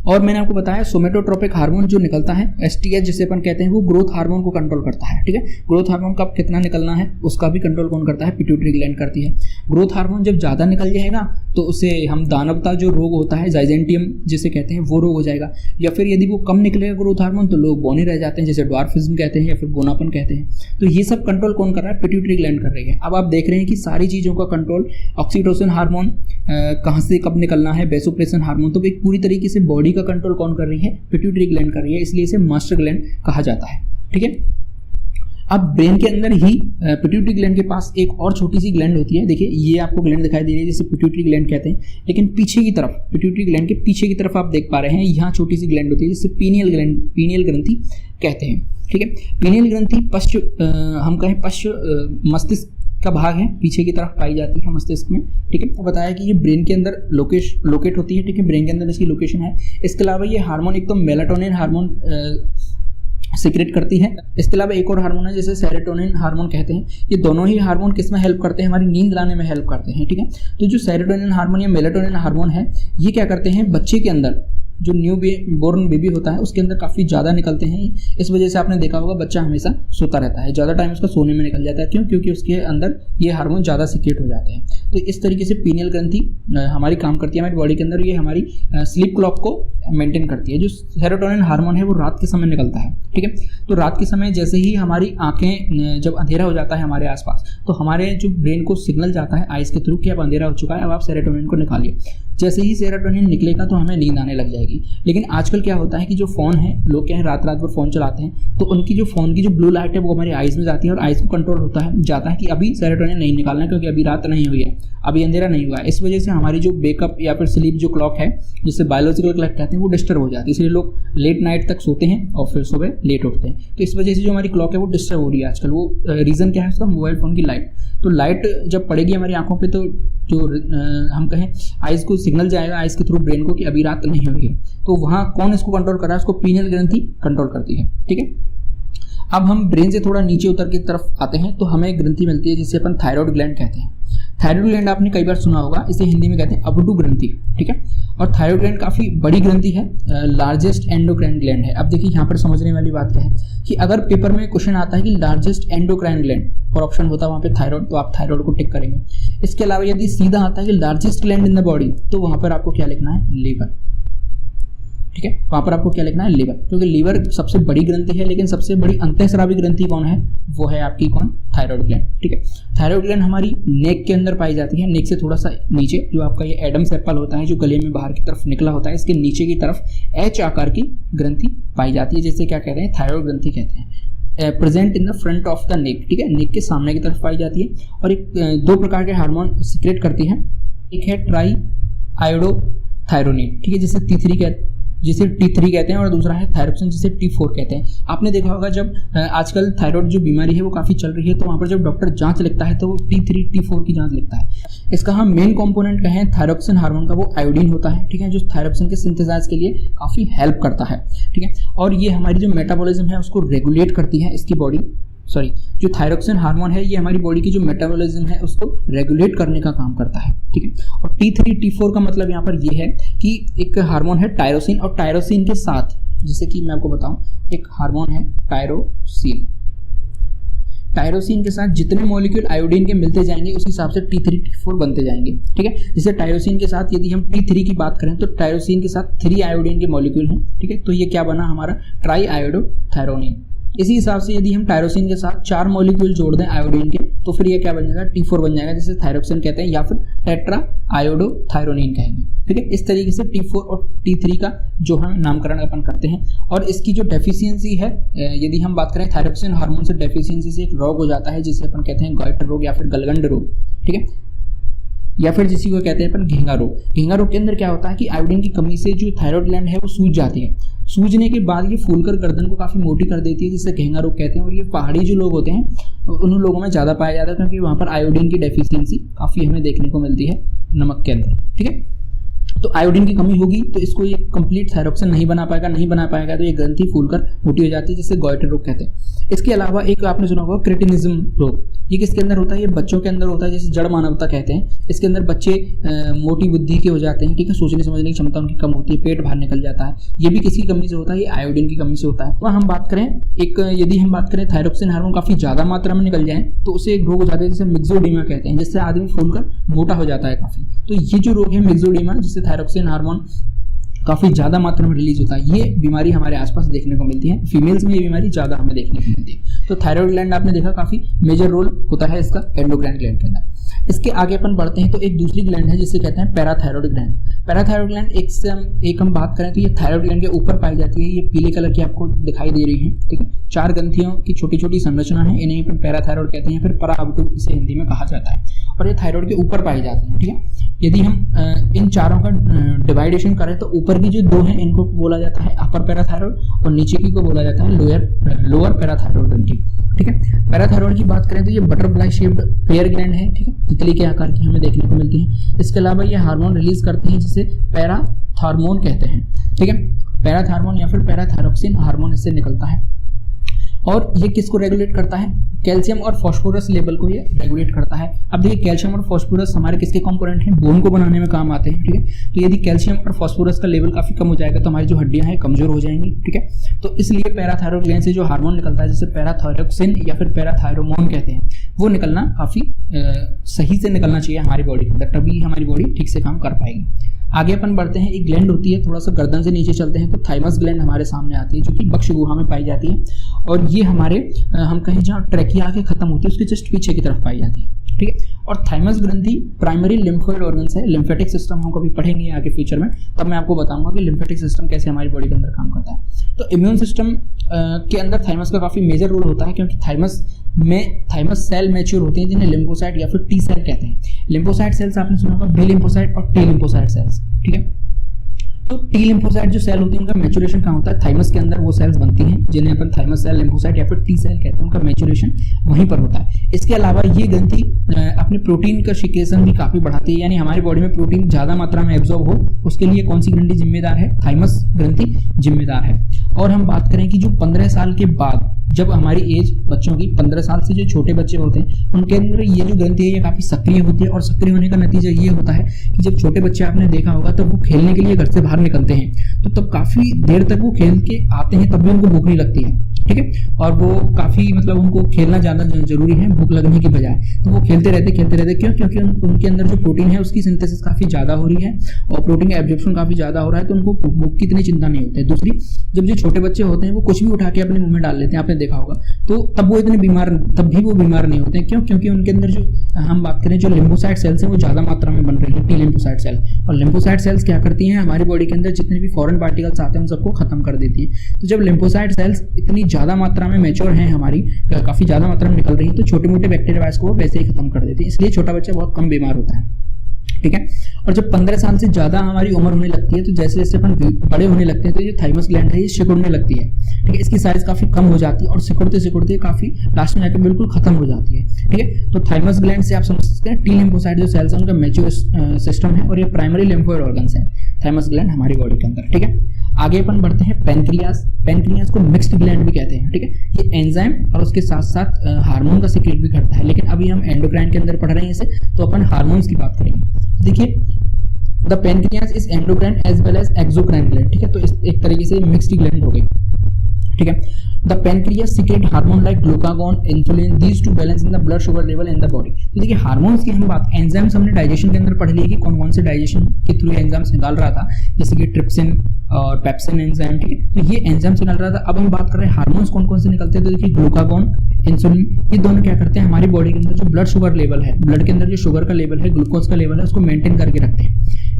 और मैंने आपको बताया सोमेटोट्रोपिक हार्मोन जो निकलता है, STH जिसे अपन कहते हैं, वो ग्रोथ हार्मोन को कंट्रोल करता है, ठीक है। ग्रोथ हार्मोन कब कितना निकलना है उसका भी कंट्रोल कौन करता है, पिट्यूटरी ग्लैंड करती है। ग्रोथ हार्मोन जब ज़्यादा निकल जाएगा तो उसे हम दानवता जो रोग होता है, जाइजेंटियम जिसे कहते हैं, वो रोग हो जाएगा। या फिर यदि वो कम निकलेगा ग्रोथ हार्मोन तो लोग बौने रह जाते हैं, जैसे ड्वार्फिज्म कहते हैं या फिर बोनापन कहते हैं। तो ये सब कंट्रोल कौन कर रहा है, पिट्यूटरी ग्लैंड कर रही है। अब आप देख रहे हैं कि सारी चीज़ों का कंट्रोल, ऑक्सीटोसिन हार्मोन कहाँ से कब निकलना है, बेसोप्रेसिन हार्मोन, तो एक पूरी तरीके से बॉडी का कंट्रोल कौन कर रही है, पिट्यूटरी ग्लैंड कर रही है, इसलिए इसे मास्टर ग्लैंड कहा जाता है, ठीक है। अब ब्रेन के अंदर ही पिट्यूटरी ग्लैंड के पास एक और छोटी सी ग्लैंड होती है। देखिए ये आपको ग्लैंड दिखाई दे रही है जिसे पिट्यूटरी ग्लैंड कहते हैं, लेकिन पीछे की तरफ, पिट्यूटरी ग्लैंड के पीछे की तरफ आप देख पा रहे हैं, यहाँ छोटी सी ग्लैंड होती है जिसे पीनियल ग्रंथि कहते हैं, ठीक है। पीनियल ग्रंथि हम कहें पश्च मस्तिष्क का भाग है, पीछे की तरफ पाई जाती है मस्तिष्क में, ठीक है। तो बताया कि ये ब्रेन के अंदर लोकेट होती है, ठीक है, ब्रेन के अंदर इसकी लोकेशन है। इसके अलावा ये हार्मोन एक तो मेलाटोनिन हार्मोन सीक्रेट करती है। इसके अलावा एक और हार्मोन है जिसे सेरोटोनिन हार्मोन कहते हैं। ये दोनों ही हार्मोन किस में हेल्प करते हैं, हमारी नींद लाने में हेल्प करते हैं, ठीक है। तो जो सेरोटोनिन हार्मोन या मेलाटोनिन हार्मोन है, ये क्या करते हैं, बच्चे के अंदर, जो न्यू बोर्न बेबी होता है उसके अंदर काफ़ी ज़्यादा निकलते हैं। इस वजह से आपने देखा होगा बच्चा हमेशा सोता रहता है, ज़्यादा टाइम उसका सोने में निकल जाता है। क्यों? क्योंकि उसके अंदर ये हार्मोन ज़्यादा सीक्रेट हो जाते हैं। तो इस तरीके से पीनियल ग्रंथि हमारी काम करती है हमारी बॉडी के अंदर। ये हमारी स्लीप क्लॉक को मेंटेन करती है। जो सेरोटोनिन हार्मोन है वो रात के समय निकलता है, ठीक है। तो रात के समय जैसे ही हमारी आंखें, जब अंधेरा हो जाता है हमारे आसपास, तो हमारे जो ब्रेन को सिग्नल जाता है आइस के थ्रू कि अब अंधेरा हो चुका है, अब आप सेरोटोनिन को निकालिए। जैसे ही सेरोटोनिन निकलेगा तो हमें नींद आने लग जाएगी। लेकिन आजकल क्या होता है कि जो फ़ोन है, लोग क्या है रात रात भर फ़ोन चलाते हैं, तो उनकी जो फ़ोन की जो ब्लू लाइट है वो हमारी आइज़ में जाती है और आइज़ को कंट्रोल होता है जाता है कि अभी सेरोटोनिन नहीं निकालना है क्योंकि अभी रात नहीं हुई है, अभी अंधेरा नहीं हुआ है। इस वजह से हमारी जो वेकअप या फिर स्लीप जो क्लॉक है, जिसे बायोलॉजिकल क्लॉक कहते हैं, वो डिस्टर्ब हो जाती है। इसलिए लोग लेट नाइट तक सोते हैं और फिर सुबह लेट उठते हैं। तो इस वजह से जो हमारी क्लॉक है वो डिस्टर्ब हो रही है आजकल। वो रीज़न क्या है उसका? मोबाइल फ़ोन की लाइट। तो लाइट जब पड़ेगी हमारी आंखों पे तो जो हम कहें आइज़ को सिग्नल जाएगा आइज़ के थ्रू ब्रेन को कि अभी रात नहीं हुई है। तो वहाँ कौन इसको कंट्रोल कर रहा है? उसको पीनियल ग्रंथि कंट्रोल करती है। ठीक है, अब हम ब्रेन से थोड़ा नीचे उतर की तरफ आते हैं तो हमें एक ग्रंथि मिलती है जिसे अपन थायराइड ग्लैंड कहते हैं। थायराइड ग्लैंड आपने कई बार सुना होगा, इसे हिंदी में कहते हैं अबडू ग्रंथि। ठीक है, और थायराइड ग्लैंड काफ़ी बड़ी ग्रंथि है, लार्जेस्ट एंडोक्राइन ग्लैंड है। अब देखिए यहाँ पर समझने वाली बात क्या है कि अगर पेपर में क्वेश्चन आता है कि लार्जेस्ट एंडोक्राइन ग्लैंड और ऑप्शन होता है वहाँ पे थायराइड, तो आप थायराइड को टिक करेंगे। इसके अलावा यदि सीधा आता है कि largest gland in the body, तो वहाँ पर आपको क्या लिखना है? लीवर। ठीक है, वहाँ पर आपको क्या लिखना है? लीवर, क्योंकि लीवर सबसे बड़ी ग्रंथि है। लेकिन सबसे बड़ी अंतःस्रावी ग्रंथि कौन है? वो है आपकी कौन? Thyroid gland. ठीक है, थायराइड ग्लैंड हमारी नेक के अंदर पाई जाती है। नेक से थोड़ा सा नीचे जो आपका ये एडम्स एप्पल होता है जो गले में बाहर की तरफ निकला होता है, इसके नीचे की तरफ एच आकार की ग्रंथि पाई जाती है, जिसे क्या कहते हैं? थायराइड ग्रंथि कहते हैं। Present in the front of the neck. ठीक है, नेक के सामने की तरफ पाई जाती है और एक दो प्रकार के हार्मोन सिक्रेट करती है। एक है ट्राई आयोडोथायरोनिन, ठीक है, जिसे T3 कहते हैं, और दूसरा है थायरोक्सिन जिसे T4 कहते हैं। आपने देखा होगा जब आजकल थायराइड जो बीमारी है वो काफ़ी चल रही है, तो वहाँ पर जब डॉक्टर जांच लिखता है तो वो T3 T4 की जांच लिखता है। इसका हम मेन कंपोनेंट कहें थायरोक्सिन हार्मोन का, वो आयोडीन होता है। ठीक है, जो थायरोक्सिन के सिंथेसाइज के लिए काफ़ी हेल्प करता है। ठीक है, और ये हमारी जो मेटाबॉलिज्म है उसको रेगुलेट करती है। इसकी बॉडी जो थायरोक्सिन हार्मोन है ये हमारी बॉडी की जो मेटाबॉलिज्म है उसको रेगुलेट करने का काम करता है। ठीक है, और T3 T4 का मतलब यहाँ पर ये है कि एक हार्मोन है टायरोसिन, और टायरोसिन के साथ, जैसे कि मैं आपको बताऊं, एक हार्मोन है टायरोसिन। टायरोसिन के साथ जितने मॉलिक्यूल आयोडीन के मिलते जाएंगे उस हिसाब से T3 T4 बनते जाएंगे। ठीक है, जैसे टायरोसिन के साथ यदि हम T3 की बात करें तो टायरोसिन के साथ 3 आयोडीन के मॉलिक्यूल हैं। ठीक है, तो ये क्या बना हमारा? Try iodothyronine. इसी हिसाब से यदि हम टायरोसिन के साथ 4 मॉलिक्यूल जोड़ दें आयोडीन के, तो फिर ये क्या बन जाएगा? T4 बन जाएगा, जिसे थायरोक्सिन कहते हैं या फिर टेट्रा आयोडोथायरोनिन कहेंगे। ठीक है, इस तरीके से T4 और T3 का जो हम नामकरण अपन करते हैं। और इसकी जो डेफिशिएंसी है, यदि हम बात करें थायरोक्सिन हार्मोन से डेफिशिएंसी से एक रोग हो जाता है जिसे अपन कहते हैं गॉइटर रोग या फिर गलगंड रोग। ठीक है, या फिर जिसी को कहते हैं अपन घेंगा रोग। घेंगा रोग के अंदर क्या होता है कि आयोडीन की कमी से जो थायराइड ग्लैंड है वो सूज जाती है। सूजने के बाद ये फूलकर गर्दन को काफ़ी मोटी कर देती है, जिसे घेंगा रोग कहते हैं। और ये पहाड़ी जो लोग होते हैं उन लोगों में ज़्यादा पाया जाता है, क्योंकि वहाँ पर आयोडीन की डेफिशिएंसी काफ़ी हमें देखने को मिलती है नमक के अंदर। ठीक है, तो आयोडीन की कमी होगी तो इसको ये कंप्लीट थायरोक्सिन नहीं बना पाएगा तो ये ग्रंथि फूलकर मोटी हो जाती है, जिसे गॉइटर रोग कहते हैं। इसके अलावा एक आपने सुना होगा क्रेटिनिज्म रोग। ये किसके अंदर होता है? ये बच्चों के अंदर होता है, जिसे जड़ मानवता कहते हैं। इसके अंदर बच्चे मोटी बुद्धि के हो जाते हैं। ठीक है, सोचने समझने की क्षमता उनकी कम होती है, पेट बाहर निकल जाता है। ये भी किसकी कमी से होता है? ये आयोडीन की कमी से होता है। वह हम बात करें यदि हम बात करें थायरोक्सिन हार्मोन काफ़ी ज़्यादा मात्रा में निकल जाए तो उसे एक रोग हो जाता है जिसे मिक्सोडीमा कहते हैं, जिससे आदमी फूलकर मोटा हो जाता है काफ़ी। तो ये जो रोग है मिक्सोडीमा, जिससे थायरोक्सिन हार्मोन काफ़ी ज़्यादा मात्रा में रिलीज होता है, ये बीमारी हमारे आसपास देखने को मिलती है। फीमेल्स में ये बीमारी ज़्यादा हमें देखने को मिलती है। तो थायराइड ग्लैंड आपने देखा काफ़ी मेजर रोल होता है इसका एंडोक्राइन ग्लैंड के अंदर। इसके आगे अपन बढ़ते हैं तो एक दूसरी ग्लैंड है जिसे कहते हैं पैराथायरॉइड ग्लैंड। पैराथायरॉइड ग्लैंड एक हम बात करें तो ये थायराइड ग्लैंड के ऊपर पाई जाती है। ये पीले कलर की आपको दिखाई दे रही है। ठीक है, 4 ग्रंथियों की छोटी छोटी संरचना है, इन्हें अपन पैराथायरॉइड कहते हैं, फिर पराअबडू इसे हिंदी में कहा जाता है, और ये थायराइड के ऊपर पाई जाती है। ठीक है, यदि हम इन चारों का डिवाइडेशन करें तो ऊपर की जो 2 हैं इनको बोला जाता है अपर पैराथायरॉइड और नीचे की को बोला जाता है लोअर पैराथायरॉइड ग्रंथि। ठीक है, पैराथायरॉइड की बात करें तो ये बटरफ्लाई शेप्ड पेयर ग्लैंड है। ठीक है, तितली के आकार की हमें देखने को मिलती है। इसके अलावा ये हार्मोन रिलीज करते हैं जिसे पैराथार्मोन कहते हैं। ठीक है, पैराथार्मोन या फिर पैराथायरोक्सिन हार्मोन इससे निकलता है, और ये किसको रेगुलेट करता है? कैल्शियम और फास्फोरस लेवल को ये रेगुलेट करता है। अब देखिए कैल्शियम और फास्फोरस हमारे किसके कंपोनेंट हैं? बोन को बनाने में काम आते हैं। ठीक है, तो यदि कैल्शियम और फास्फोरस का लेवल काफ़ी कम हो जाएगा तो हमारी जो हड्डियां हैं कमजोर हो जाएंगी। ठीक है, तो इसलिए पैराथायरॉइड ग्लैंड से जो हार्मोन निकलता है जिसे पैराथायरोक्सिन या फिर पैराथायरोमोन कहते हैं, वो निकलना काफ़ी सही से निकलना चाहिए हमारी बॉडी के अंदर, तभी हमारी बॉडी ठीक से काम कर पाएगी। आगे अपन बढ़ते हैं, एक ग्लैंड होती है, थोड़ा सा गर्दन से नीचे चलते हैं तो थाइमस ग्लैंड हमारे सामने आती है, जो कि बक्ष गुहा में पाई जाती है, और ये हमारे हम कहें जहाँ ट्रैकिया के खत्म होती है उसके जस्ट पीछे की तरफ पाई जाती है, ठीक है। और थाइमस ग्रंथि प्राइमरी लिम्फोइड ऑर्गन्स है, लिम्फेटिक सिस्टम हम कभी पढ़ेंगे आगे फ्यूचर में, तब मैं आपको बताऊंगा कि लिम्फेटिक सिस्टम कैसे हमारी बॉडी के अंदर काम करता है। तो इम्यून सिस्टम के अंदर थाइमस का काफ़ी मेजर रोल होता है, क्योंकि थाइमस सेल मैच्योर होते हैं जिन्हें लिम्फोसाइट या फिर टी सेल कहते हैं। लिम्फोसाइट सेल्स आपने सुना होगा, बी लिम्फोसाइट और टी लिम्फोसाइट सेल्स, ठीक है। तो टी लिम्फोसाइट जो सेल होती है उनका मैच्योरेशन कहाँ होता है, थाइमस के अंदर वो सेल्स बनती हैं जिन्हें अपन थाइमस सेल, लिम्फोसाइट या फिर टी सेल कहते हैं, उनका मैच्योरेशन वहीं पर होता है। इसके अलावा ये ग्रंथि अपने प्रोटीन का सिक्रेशन भी काफ़ी बढ़ाती है, यानी हमारी बॉडी में प्रोटीन ज़्यादा मात्रा में एब्जॉर्ब हो उसके लिए कौन सी ग्रंथि जिम्मेदार है, थाइमस ग्रंथि जिम्मेदार है। और हम बात करें कि जो 15 साल के बाद, जब हमारी एज बच्चों की 15 साल से जो छोटे बच्चे होते हैं उनके अंदर ये जो ग्रंथि है ये काफ़ी सक्रिय होती है, और सक्रिय होने का नतीजा ये होता है कि जब छोटे बच्चे आपने देखा होगा तब वो खेलने के लिए घर से बाहर निकलते हैं तो तब काफ़ी देर तक वो खेल के आते हैं, तब भी उनको भूख नहीं लगती है, ठीक है। और वो काफ़ी मतलब उनको खेलना ज़्यादा जरूरी है भूख लगने की बजाय, तो वो खेलते रहते क्यों, क्योंकि उनके अंदर जो प्रोटीन है उसकी सिंथेसिस काफ़ी ज़्यादा हो रही है और प्रोटीन का एब्जॉर्प्शन काफ़ी ज़्यादा हो रहा है, तो उनको भूख की इतनी चिंता नहीं होती है। दूसरी, जब जो छोटे बच्चे होते हैं वो कुछ भी उठा के अपने मुंह में डाल लेते हैं, आपने देखा होगा, तो तब वो इतने बीमार, तब भी वो बीमार नहीं होते हैं। क्यों? क्योंकि उनके अंदर जो हम बात करें जो लिम्फोसाइट सेल्स हैं वो ज़्यादा मात्रा में बन रही है, टी लिम्फोसाइट सेल। और लिम्फोसाइट सेल्स क्या करती हैं, हमारी बॉडी के अंदर जितने भी फॉरेन पार्टिकल्स आते हैं उन सबको खत्म कर देती है। तो जब लिम्फोसाइट सेल्स इतनी ज़्यादा मात्रा में मैच्योर हैं, हमारी काफ़ी ज़्यादा मात्रा में निकल रही है, तो छोटे मोटे बैक्टीरिया वायरस को वो वैसे ही खत्म कर देती है, इसलिए छोटा बच्चा बहुत कम बीमार होता है, ठीक है। और जब 15 साल से ज़्यादा हमारी उम्र होने लगती है तो जैसे जैसे अपन बड़े होने लगते हैं तो ये थाइमस ग्लैंड है ये सिकुड़ने लगती है, ठीक है। इसकी साइज काफ़ी कम हो जाती है और सिकुड़ते सिकुड़ते काफ़ी लास्ट में जाकर बिल्कुल खत्म हो जाती है, ठीक है। तो थाइमस ग्लैंड से आप समझ सकते हैं टी लिम्फोसाइट जो सेल्स हैं उनका मैच्योर सिस्टम है और ये प्राइमरी लिम्फोइड ऑर्गन्स है थाइमस ग्लैंड हमारी बॉडी के अंदर, ठीक है। आगे अपन बढ़ते हैं पेनक्रियास को मिक्स्ड ग्लैंड भी कहते हैं, ठीक है। ये एंजाइम और उसके साथ साथ हार्मोन का सीक्रेट भी करता है, लेकिन अभी हम एंडोक्राइन के अंदर पढ़ रहे हैं इसे, तो अपन हार्मोन्स की बात करेंगे। देखिए, the pancreas is endocrine as well as exocrine gland, ठीक है। तो इस एक तरीके से मिक्स्ड ग्लैंड हो गई, ठीक है। The pancreas secret hormone like glucagon, insulin, these two balance in the blood sugar level in the body. तो देखिए, हार्मोन्स की हम बात, एंजाइम्स हमने डाइजेशन के अंदर पढ़ लिए कि कौन कौन से डाइजेशन के थ्रू एंजाइम्स निकाल रहा था, जैसे कि ट्रिप्सिन और पेप्सिन एंजाइम, ठीक है। तो ये एंजाइम्स निकल रहा था। अब हम बात कर रहे हैं हार्मोन्स कौन कौन से निकलते हैं, तो देखिए ग्लूकागॉन, इंसुलिन, ये दोनों क्या करते हैं, हमारी बॉडी के अंदर जो ब्लड शुगर लेवल है, ब्लड के अंदर जो शुगर का लेवल है, ग्लूकोज का लेवल है, उसको मेंटेन करके रखते हैं।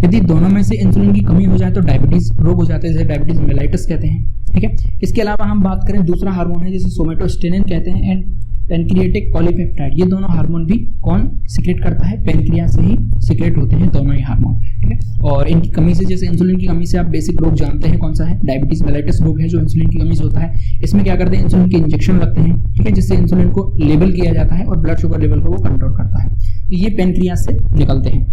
यदि दोनों में से इंसुलिन की कमी हो जाए तो डायबिटीज रोग हो जाते हैं, जैसे डायबिटीज मेलाइटिस कहते हैं, ठीक है। इसके अलावा हम बात करें दूसरा हार्मोन है जिसे सोमेटोस्टेनिन कहते हैं एंड पेनक्रिएटिक पॉलीपेप्टाइड, ये दोनों हार्मोन भी कौन सीक्रेट करता है, पेनक्रियास से ही सीक्रेट होते हैं दोनों ही हार्मोन, ठीक है। और इनकी कमी से, जैसे इंसुलिन की कमी से आप बेसिक रोग जानते हैं कौन सा है, डायबिटीज मेलाइटिस रोग है जो इंसुलिन की कमी से होता है। इसमें क्या करते हैं, इंसुलिन के इंजेक्शन लगते हैं, ठीक है, जिससे इंसुलिन को लेवल किया जाता है और ब्लड शुगर लेवल को वो कंट्रोल करता है। तो ये पेनक्रियास से निकलते हैं,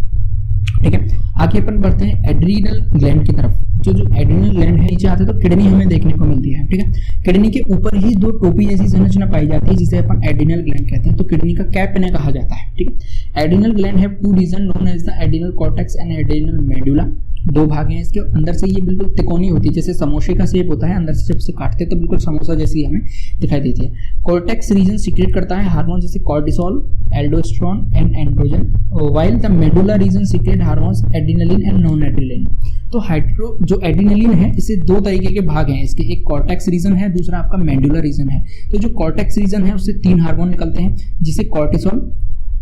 ठीक है। आगे अपन बढ़ते हैं एड्रीनल ग्लैंड की तरफ। जो एड्रीनल ग्लैंड है नीचे आते हैं तो किडनी हमें देखने को मिलती है, ठीक है। किडनी के ऊपर ही दो टोपी जैसी संरचना पाई जाती है जिसे अपन एड्रीनल ग्लैंड कहते हैं, तो किडनी का कैप इन्हें कहा जाता है, ठीक है। Adrenal gland have two region known as the adrenal cortex and adrenal medulla. दो भाग हैं इसके, अंदर से ये बिल्कुल तिकोनी होती है, जैसे समोसे का शेप होता है, अंदर से जब से काटते हैं तो बिल्कुल समोसा जैसी हमें दिखाई देती है। कॉर्टेक्स रीजन सीक्रेट करता है हार्मोन जैसे cortisol, aldosterone and androgen, while the medulla reason secret hormones adrenaline and non adrenaline. तो हाइड्रो जो एड्रिनलिन है इसे दो तरीके के भाग हैं इसके, एक कॉर्टेक्स रीजन है, दूसरा आपका मेडुला रीजन है। तो जो कॉर्टेक्स रीजन है उससे 3 हार्मोन निकलते हैं, जिसे कॉर्टिसोल,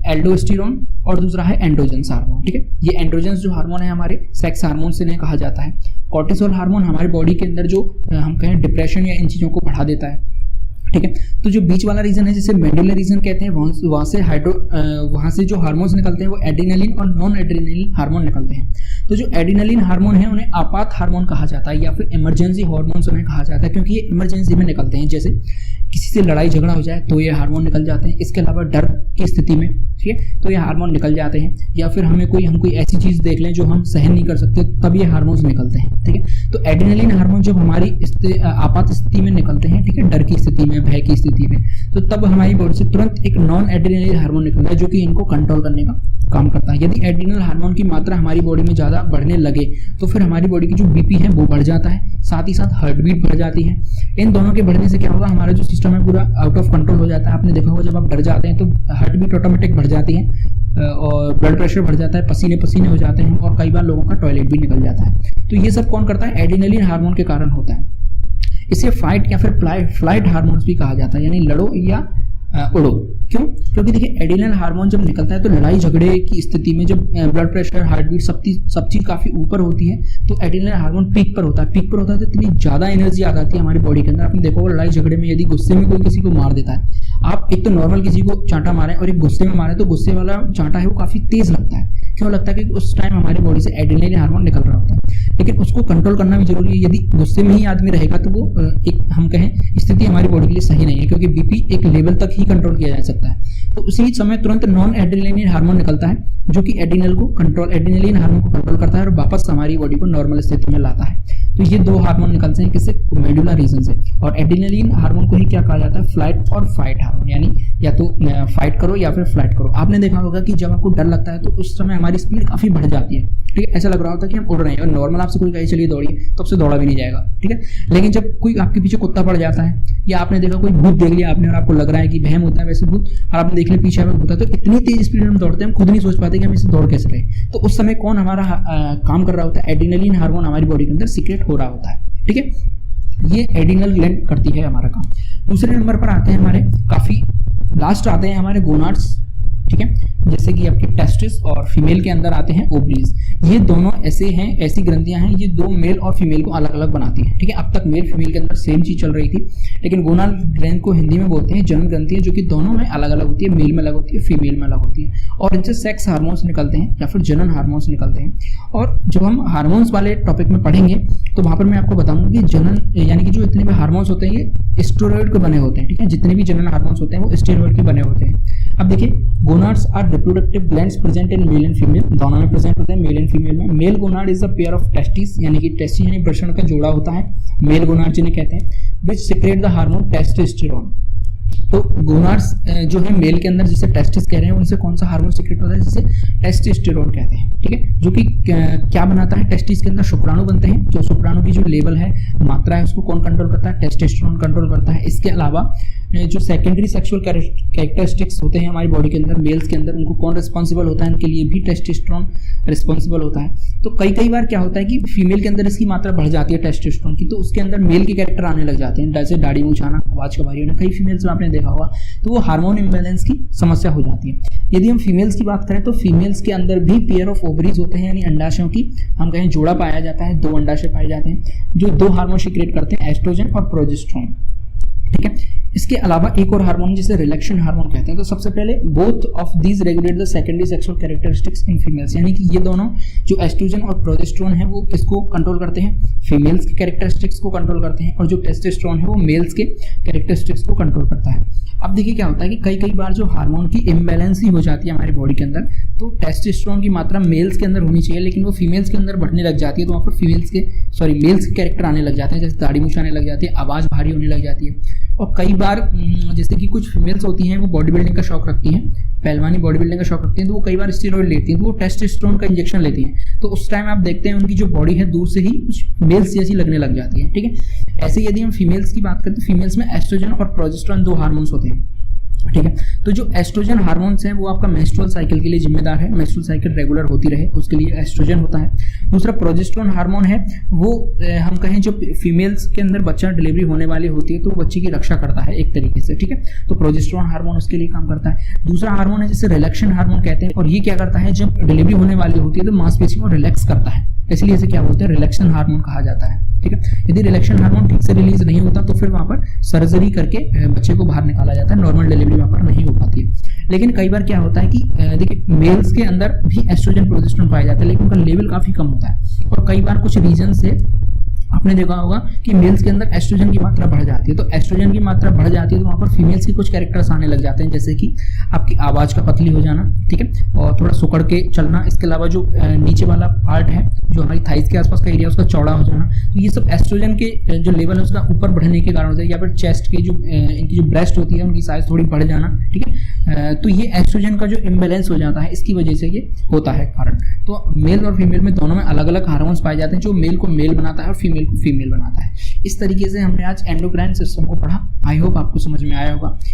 एल्डोस्टेरोन और दूसरा है एंड्रोजन्स हार्मोन, ठीक है। ये एंड्रोजन्स जो हार्मोन है हमारे सेक्स हार्मोन से इन्हें कहा जाता है। कॉर्टिसोल हार्मोन हमारी बॉडी के अंदर जो हम कहें डिप्रेशन या इन चीज़ों को बढ़ा देता है, ठीक है। तो जो बीच वाला रीजन है जिसे मेडुलर रीजन कहते हैं, वहाँ से जो हार्मोन्स निकलते हैं वो एड्रिनलिन और नॉन एड्रिनलिन हार्मोन निकलते हैं। तो जो एड्रिनलिन हार्मोन है उन्हें आपात हार्मोन कहा जाता है या फिर इमरजेंसी हार्मोन्स उन्हें कहा जाता है, क्योंकि ये इमरजेंसी में निकलते हैं, जैसे किसी से लड़ाई झगड़ा हो जाए तो ये हार्मोन निकल जाते हैं। इसके अलावा डर की स्थिति में, ठीक है, तो ये हार्मोन निकल जाते हैं, या फिर हम कोई ऐसी चीज़ देख लें जो हम सहन नहीं कर सकते तब ये हार्मोन्स निकलते हैं, ठीक है। तो एड्रिनलिन हार्मोन जब हमारी आपात स्थिति में निकलते हैं, ठीक है, डर की स्थिति में, भय की स्थिति में, तो तब हमारी बॉडी से तुरंत एक नॉन एड्रिनलिन हार्मोन निकलता है जो कि इनको कंट्रोल करने का काम करता है। यदि एड्रिनल हार्मोन की मात्रा हमारी बॉडी में ज़्यादा बढ़ने लगे तो फिर हमारी बॉडी की जो बीपी है वो बढ़ जाता है, साथ ही साथ हार्ट बीट बढ़ जाती है। इन दोनों के बढ़ने से क्या होगा, हमारा जो सिस्टम है पूरा आउट ऑफ कंट्रोल हो जाता है। आपने देखा होगा जब आप डर जाते हैं तो हार्ट बीट ऑटोमेटिक बढ़ जाती है, और ब्लड प्रेशर बढ़ जाता है, पसीने पसीने हो जाते हैं और कई बार लोगों का टॉयलेट भी निकल जाता है। तो ये सब कौन करता है? एड्रेनलिन हार्मोन के कारण होता है। इसे फाइट या फिर फ्लाइट हार्मोन्स भी कहा जाता है, यानी लड़ो या उड़ो। क्यों? क्योंकि देखिए एड्रेनल हार्मोन जब निकलता है तो लड़ाई झगड़े की स्थिति में जब ब्लड प्रेशर, हार्ट बीट सब चीज़ काफ़ी ऊपर होती है तो एड्रेनल हार्मोन पीक पर होता है तो इतनी ज़्यादा एनर्जी आ जाती है हमारी बॉडी के अंदर। आपने देखो लड़ाई झगड़े में यदि गुस्से में कोई किसी को मार देता है, आप एक तो नॉर्मल किसी को चांटा मारें और एक गुस्से में मारें तो गुस्से वाला चांटा है वो काफ़ी तेज लगता है। क्यों लगता है? कि उस टाइम हमारी बॉडी से एड्रेनलिन हार्मोन निकल रहा होता है, लेकिन उसको कंट्रोल करना भी जरूरी है। यदि गुस्से में ही आदमी रहेगा तो वो एक हम कहें स्थिति हमारी बॉडी के लिए सही नहीं है, क्योंकि बीपी एक लेवल तक ही कंट्रोल किया जा सकता है। तो उसी समय तुरंत नॉन एड्रेनलिन हार्मोन निकलता है जो कि एड्रेनलिन हार्मोन को कंट्रोल करता है और वापस हमारी बॉडी को नॉर्मल स्थिति में लाता है। तो ये दो हार्मोन निकलते हैं किससे? मेडुला रीजन से। और एड्रेनलिन हार्मोन को ही क्या कहा जाता है? फ्लाइट और फाइट हार्मोन, यानी या तो फाइट करो या फिर फ्लाइट करो। आपने देखा होगा कि जब आपको डर लगता है तो उस समय हमारी स्पीड काफी बढ़ जाती है, ठीक है। ऐसा लग रहा होता है कि हम उड़ रहे हैं, और नॉर्मल आपसे कोई कहे चलिए दौड़िए तो आपसे दौड़ा भी नहीं जाएगा, ठीक है। लेकिन जब कोई आपके पीछे कुत्ता पड़ जाता है या आपने देखा कोई भूत देख लिया आपने और आपको लग रहा है कि वहम होता है वैसे भूत, और आपने देख लिया पीछे भूत है, तो इतनी तेज स्पीड में हम दौड़ते हैं हम खुद नहीं सोच पाते कि हम इसे दौड़ कैसे रहे। तो उस समय कौन हमारा काम कर रहा होता है? एड्रेनलिन हार्मोन हमारी बॉडी के अंदर सीक्रेट हो रहा होता है, ठीक है। ये एड्रेनल ग्लैंड करती है हमारा काम। दूसरे नंबर पर आते हैं हमारे काफी लास्ट आते हैं हमारे गोनाड्स, ठीक है। जैसे कि आपके टेस्टिस और फीमेल के अंदर आते हैं ओवरीज। ये दोनों ऐसी ग्रंथियां हैं ये दो मेल और फीमेल को अलग अलग बनाती हैं, ठीक है। अब तक मेल फीमेल के अंदर सेम चीज चल रही थी, लेकिन गोनाड ग्लैंड को हिंदी में बोलते हैं जनन ग्रंथियां, जो कि दोनों में अलग अलग होती है, मेल में अलग होती है, फीमेल में अलग होती है। और इनसे सेक्स हार्मोन्स निकलते हैं या फिर जनन हार्मोन्स निकलते हैं। और जब हम हार्मोन्स वाले टॉपिक में पढ़ेंगे तो वहां पर मैं आपको बताऊंगा कि जनन यानी कि जो इतने भी हार्मोन्स होते हैं ये स्टेरॉइड के बने होते हैं, ठीक है। जितने भी जनन हार्मोन्स होते हैं वो स्टेरॉइड के बने होते हैं। अब देखिए gonads are reproductive glands present in male and female, दोनों में प्रेजेंट होते हैं, मेल एंड फीमेल में। Male gonad is a pair of testis, यानी कि टेस्टिस यानी वृषण का जोड़ा होता है, मेल गोनाड जिन्हें कहते हैं, विच सिक्रेट द हार्मोन टेस्टोस्टेरोन। तो गोनाड्स जो है मेल के अंदर जिसे टेस्टिस कह रहे हैं उनसे कौन सा हार्मोन सीक्रेट होता है? जिसे टेस्टोस्टेरोन कहते हैं, ठीक है। जो कि क्या बनाता है? टेस्टिस के अंदर शुक्राणु बनते हैं, जो शुक्राणु की जो लेवल है, मात्रा है, उसको कौन कंट्रोल करता है? टेस्टोस्टेरोन कंट्रोल करता है। इसके अलावा जो सेकेंडरी सेक्सुअल कैरेक्टरिस्टिक्स होते हैं हमारी बॉडी के अंदर, मेल्स के अंदर, उनको कौन रिस्पॉन्सिबल होता है? इनके लिए भी टेस्टोस्टेरोन रिस्पॉन्सिबल होता है। तो कई बार क्या होता है कि फीमेल के अंदर इसकी मात्रा बढ़ जाती है टेस्टोस्टेरोन की, तो उसके अंदर मेल के कैरेक्टर आने लग जाते हैं, जैसे दाढ़ी मूंछ आना, आवाज का भारी होना, कई फीमेल्स में आपने देखा होगा। तो वो हार्मोन इम्बैलेंस की समस्या हो जाती है। यदि हम फीमेल्स की बात करें तो फीमेल्स के अंदर भी पेयर ऑफ ओवरीज होते हैं, यानी अंडाशयों की हम कहें जोड़ा पाया जाता है, 2 अंडाशय पाए जाते हैं जो 2 हार्मोन सीक्रेट करते हैं, एस्ट्रोजन और प्रोजेस्टेरोन, ठीक है। इसके अलावा एक और हार्मोन जिसे रिलैक्सेशन हार्मोन कहते हैं। तो सबसे पहले both of these regulate the secondary sexual characteristics in females, यानी कि ये दोनों जो एस्ट्रोजन और प्रोजेस्टेरोन है वो किसको कंट्रोल करते हैं? फीमेल्स के कैरेक्टरिस्टिक्स को कंट्रोल करते हैं, और जो टेस्टोस्टेरोन है वो मेल्स के कैरेक्टरिस्टिक्स को कंट्रोल करता है। अब देखिए क्या होता है कि कई बार जो हार्मोन की इम्बैलेंस ही हो जाती है हमारी बॉडी के अंदर, तो टेस्टोस्टेरोन की मात्रा मेल्स के अंदर होनी चाहिए लेकिन वो फीमेल्स के अंदर बढ़ने लग जाती है, तो वहाँ पर मेल्स के कैरेक्टर आने लग जाते हैं, जैसे दाढ़ी मूंछ आने लग जाती है, आवाज़ भारी होने लग जाती है। और कई बार जैसे कि कुछ फीमेल्स होती हैं वो बॉडी बिल्डिंग का शौक रखती हैं, पहलवानी बॉडी बिल्डिंग का शौक रखती हैं, तो वो कई बार स्टेरॉइड लेती हैं, तो वो टेस्टोस्टेरोन का इंजेक्शन लेती हैं, तो उस टाइम आप देखते हैं उनकी जो बॉडी है दूर से ही कुछ मेल्स जैसी लगने लग जाती है, ठीक है। ऐसे यदि हम फीमेल्स की बात करें तो फीमेल्स में एस्ट्रोजन और प्रोजेस्टेरोन 2 हार्मोन्स होते हैं, ठीक है। तो जो एस्ट्रोजन हार्मोन्स हैं वो आपका मेंस्ट्रुअल साइकिल के लिए जिम्मेदार है, मेंस्ट्रुअल साइकिल रेगुलर होती रहे उसके लिए एस्ट्रोजन होता है। दूसरा प्रोजेस्टेरोन हार्मोन है, वो हम कहें जो फीमेल्स के अंदर बच्चा डिलीवरी होने वाली होती है तो बच्चे की रक्षा करता है एक तरीके से, ठीक है। तो प्रोजेस्टेरोन हार्मोन उसके लिए काम करता है। दूसरा हार्मोन है जिसे रिलैक्सेशन हार्मोन कहते हैं, और ये क्या करता है? जब डिलीवरी होने वाली होती है तो मांसपेशियों को रिलैक्स करता है, इसलिए इसे क्या बोलते हैं? रिलैक्सेशन हार्मोन कहा जाता है, ठीक है। यदि रिलैक्सेशन हार्मोन ठीक से रिलीज नहीं होता तो फिर वहाँ पर सर्जरी करके बच्चे को बाहर निकाला जाता है, नॉर्मल डिलीवरी वहाँ पर नहीं हो पाती है। लेकिन कई बार क्या होता है कि देखिए मेल्स के अंदर भी एस्ट्रोजन प्रोजेस्टेरोन पाया जाता है लेकिन उनका लेवल काफी कम होता है, और कई बार कुछ रीजन से आपने देखा होगा कि मेल्स के अंदर एस्ट्रोजन की मात्रा बढ़ जाती है, तो एस्ट्रोजन की मात्रा बढ़ जाती है तो वहाँ पर फीमेल्स के कुछ कैरेक्टर्स आने लग जाते हैं, जैसे कि आपकी आवाज़ का पतली हो जाना, ठीक है, और थोड़ा सुकड़ के चलना। इसके अलावा जो नीचे वाला पार्ट है जो हमारी थाइस के आसपास का एरिया उसका चौड़ा हो जाना, तो ये सब एस्ट्रोजन के जो लेवल है उसका ऊपर बढ़ने के कारण होता है, या फिर चेस्ट के जो इनकी जो ब्रेस्ट होती है उनकी साइज थोड़ी बढ़ जाना, ठीक है। तो ये एस्ट्रोजन का जो इम्बैलेंस हो जाता है इसकी वजह से ये होता है कारण। तो मेल और फीमेल में दोनों में अलग अलग हार्मोन्स पाए जाते हैं जो मेल को मेल बनाता है और फीमेल को फीमेल बनाता है। इस तरीके से हमने आज एंडोक्राइन सिस्टम को पढ़ा। आई होप आपको समझ में आया होगा।